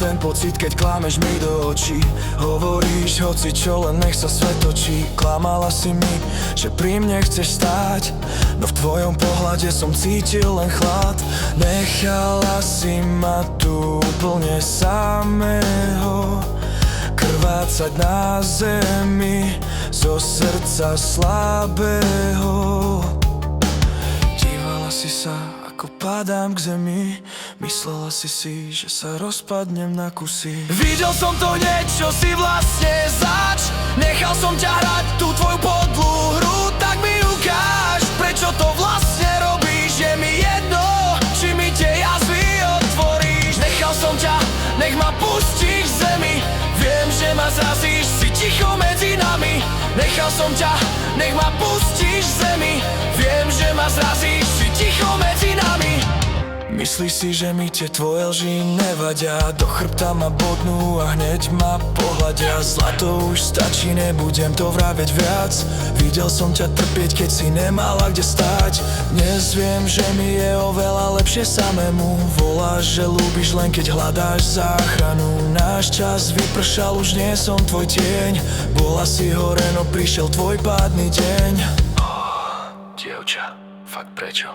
ten pocit, keď klameš mi do očí. Hovoríš hoci čo, len nech sa svet točí. Klamala si mi, že pri mne chceš stáť, no v tvojom pohľade som cítil len chlad. Nechala si ma tu úplne samého, krvácať na zemi zo srdca slabého. Dívala si sa, ako padám k zemi, myslela si, že sa rozpadnem na kusy. Videl som to hneď, čo si vlastne zač. Nechal som ťa hrať tú tvoju podlú hru, tak mi ukáž, prečo to vlastne robíš. Je mi jedno, či mi tie jazvy otvoríš. Nechal som ťa, nech ma pustíš k zemi. Viem, že ma zrazíš, si ticho medzi nami. Nechal som ťa, nech ma pustíš k zemi. Viem, že ma zrazíš, si ticho medzi nami. Myslíš si, že mi tie tvoje lži nevadia, do chrbta ma bodnú a hneď ma pohľadia. Zlato už stačí, nebudem to vraviť viac. Videl som ťa trpieť, keď si nemala kde stáť. Dnes viem, že mi je oveľa lepšie samému. Voláš, že ľúbiš len keď hľadáš záchranu. Náš čas vypršal, už nie som tvoj tieň. Bola si hore, no prišiel tvoj pádny deň. Dievča, fakt prečo?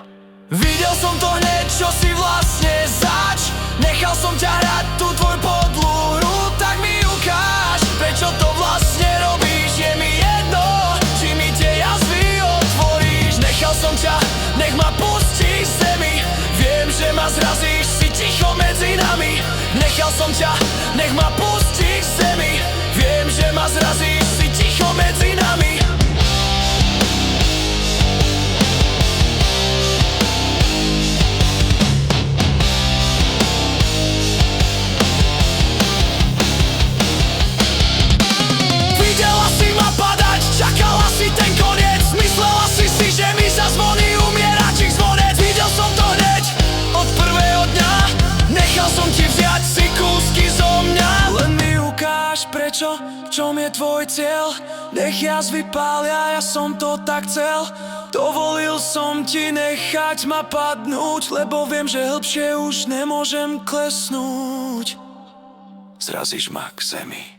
Videl som to hneď, čo si vlastne zač. Nechal som ťa hrať tú tvoju podlú hru, tak mi ukáž, prečo to vlastne robíš. Je mi jedno, či mi tie jazvy otvoríš. Nechal som ťa, nech ma pustíš z zemi. Viem, že ma zrazíš, si ticho medzi nami. Nechal som ťa, nech ma pustíš z zemi. Viem, že ma zrazíš, si ticho medzi nami. Prečo? V čom je tvoj cieľ? Nech jazvy pália, ja som to tak chcel. Dovolil som ti nechať ma padnúť, lebo viem, že hlbšie už nemôžem klesnúť. Zrazíš ma k zemi.